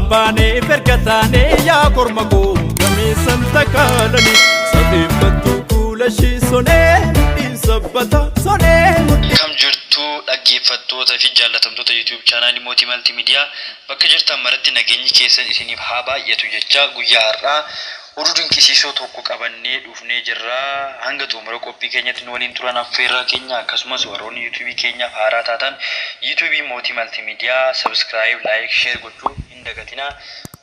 Bambane percatane ya kormako game santa kalani sadeeffatu kula shi sone insabbata sone Kam jirtu dhaggeeffattoota fi jaallatamtoota YouTube chaanaalii Mootii Maltiimiidiyaa bakka jirtan maratti nageenyi keessan isiniif haa baay'atu jecha guyyaa har'aa oduu dinqisiisoo tokko qabannee dhufnee jirra. Hanga xumura qophii keenyatti nu waliin turan affeerraa keenya akkasumas warroonni YouTube keenyaaf haaraa taatan YouTube Mootii Maltiimiidiyaa subscribe, like, share gochuu hin dagatinaa.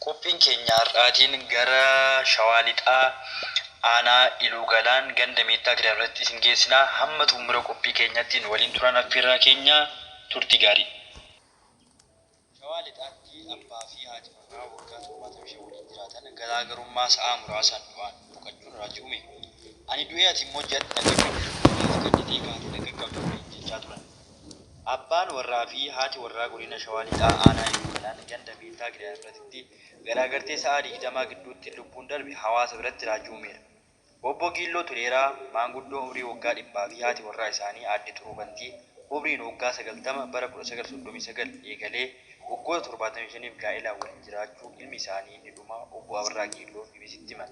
Qophiin keenya har'aatiin gara Shawaa Lixaa aanaa Iluu Galaan ganda Meettaa Giraarratti isin geessinaa. Hamma xumura qophii keenyatti nu waliin turan affeerraa keenya turtii gaarii. Shawaa Lixaatti abbaa fi haati manaa waggaa 75 waliin jiraatan garaagarummaa sa'aa muraasaan du'aan boqochuun raajii ani du'ee ati immoo jedhu nagadditee kaatee nagaggabdu jechaa turan. Abbaan warraa fi haati warraa godina Shawaa Lixaa aanaa Iluu Galaan ganda Meettaa Giraarratti garaagartee sa'aa 20 gidduutti lubbuun darbe hawaasa biratti raajii uumeera. Obbo Giilloo Tuleeraa maanguddoo umrii waggaa 100 fi haati warraa isaanii aadde Turuu Bantii umriin waggaa 90 bara 1939 eegalee waggoota 75 gaa'elaan waliin jiraachuu ilmi isaanii ni dhuma obbo Abarraa Giilloo BBC'tti himan.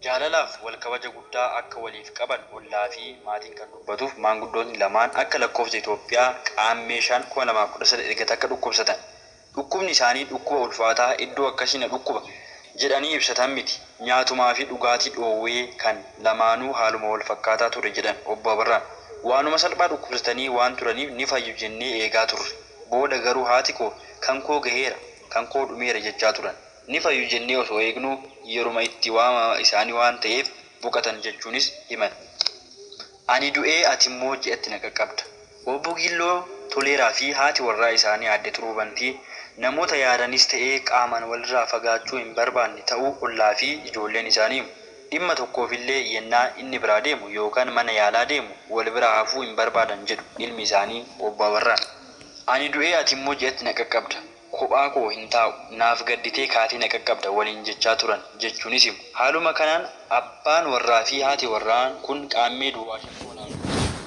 Jaalalaaf wal kabaja guddaa akka waliif qaban ollaa fi maatiin kan dubbatuuf maanguddoonni lamaan akka lakkoofsa Itoophiyaa qaammee 2013 erga akka dhukkubsatan. Dhukkubni isaanii dhukkuba ulfaataa iddoo akkasiin dhukkuba jedhanii ibsatan miti. Nyaatumaa fi dhugaatii dhoowwee kan lamaanuu haaluma wal fakkaataa ture jedhan obbo Abarraan. Waanuma salphaa dhukkubsatanii waan turaniif ni fayyu jennee eegaa turre. Booda garuu haati koo kan koo gaheera kan koo dhumeera jechaa turan. Ni fayyu jennee osoo eegnuu yeruma itti waama isaanii waan ta'eef boqotan jechuunis himan. Ani du'ee ati immoo je'atti na qaqqabda. Obbo Giilloo Tuleeraa fi haati warraa isaanii aadde Turuu Bantii namoota yaadanis ta'ee qaamaan walirraa fagaachuu hin barbaanne ta'uu ollaa fi ijoolleen isaanii dhimma tokkoofillee yennaa inni biraa deemu yookaan mana yaalaa deemu wal biraa hafuu hin barbaadan jedhu ilmi isaanii obbo Abarraan. Ani du'ee ati immoo je'atti na qaqqabda. Kophaa koo hin taa'u naaf gadditee kaatee na qaqqabda waliin jechaa turan jechuunis himu. Haaluma kanaan abbaan warraa fi haati warraan kun qaammee duwwaa shankoonaan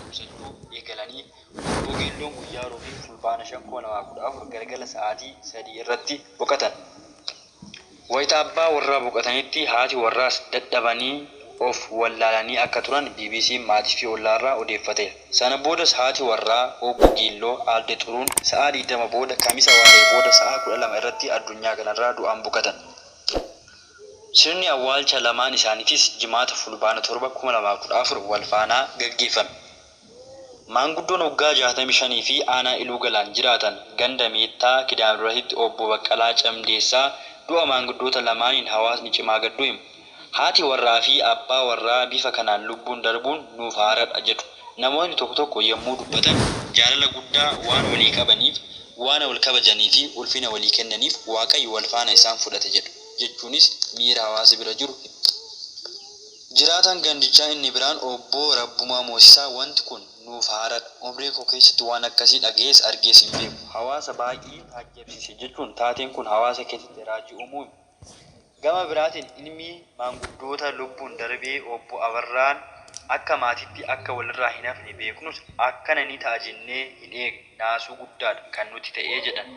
ibsachuu eegalanii obbo Giilloon guyyaa roobii fulbaana 2014 galgala sa'aatii 3 irratti boqotan. Wayita abbaa warraa boqotanitti haati warraas dadhabanii of wallaalanii akka turan BBC maatii fi ollaarraa odeeffateera. Sana boodas haati warraa obbo Giilloo aadde Turuun sa'aa 20 booda kamisa waaree booda sa'aa 12 irratti addunyaa kanarraa du'aan boqotan. Sirni awwaalcha lamaan isaaniitis jimaata fulbaana 7 2014 wal faanaa gaggeeffame. Maanguddoon waggaa 65 fi aanaa Iluu Galaan jiraatan ganda Meettaa Giraarratti obbo Baqqalaa Camdeessaa du'a maanguddoota lamaaniin hawaasni cimaa gadduu himu. Haati warraa fi abbaa warraa bifa kanaan lubbuun darbuun nuuf haaradha jedhu. Namoonni tokko tokko yommuu dubbatan jaalala guddaa waan walii qabaniif, waan wal kabajanii fi ulfina walii kennaniif Waaqayyo wal faana isaan fudhate jedhu. Jechuunis miira hawaasa bira jiru. Jiraatan gandichaa inni biraan obbo Rabbumaa Moosisaa wanti kun nuuf haaradha. Umrii koo keessatti waan akkasii dhagees argees hin beeku. Hawaasa baay'ee taajjabsiise jechuun taateen kun hawaasa keessatti raajii uumuu. Gama biraatiin ilmi maanguddoota lubbuun darbee obbo Abarraan akka maatiitti akka walirraa hin hafne beeknus akkana ni ta'a jennee hin eegne naasuu guddaadha kan nuti ta'ee jedhan.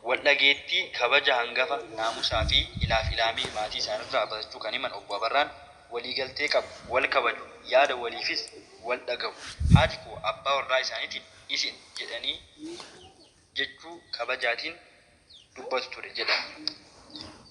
Wal dhageettii kabaja hangafa naamusaa fi ilaaf ilaamee maatii isaanirraa batachuu kan himan obbo Abarraan waliigaltee qabu, wal kabaju, yaada waliifis wal dhagahu. Haati koo abbaa warraa isaaniitiin isin jedhanii jechuu kabajaatiin dubbatu ture jedhan.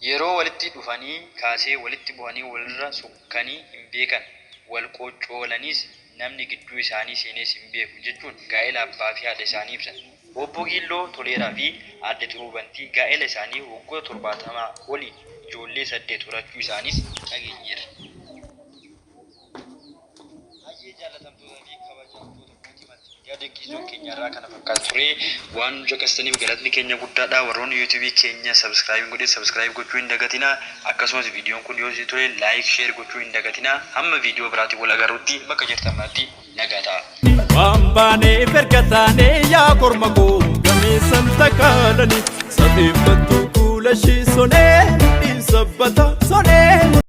Yeroo walitti dhufanii kaasee walitti bu'anii walirra sukkanii hin beekan wal qocoolaniis namni gidduu isaanii seenees hin beeku jechuun gaa'ela abbaa fi haadha isaanii ibsan. Obbo Giilloo Tuleeraa fi aadde Turuu Bantii gaa'ela isaanii waggoota 70 olii ijoollee 8 horachuu isaaniis dhageenyeerra. Hayyee jaallatamtoota fi kabajamtoota Mootii Maltiimiidiyaa dinqisiisoon keenyarraa kana fakkaatu ture. Waan nu caqastaniif galatni keenya guddaadha. Warroonni YouTube keenya subscribe gochuu hin dagatinaa. Akkasumas viidiyoon kun yoo isin tole like, share gochuu hin dagatinaa. Hamma viidiyoo biraatiin wal agarruutti bakka jirtan maratti nagaa ta'a. Bambane percatane ya kormako game santa kalani sadeeffatu kula shi sone insabbata sone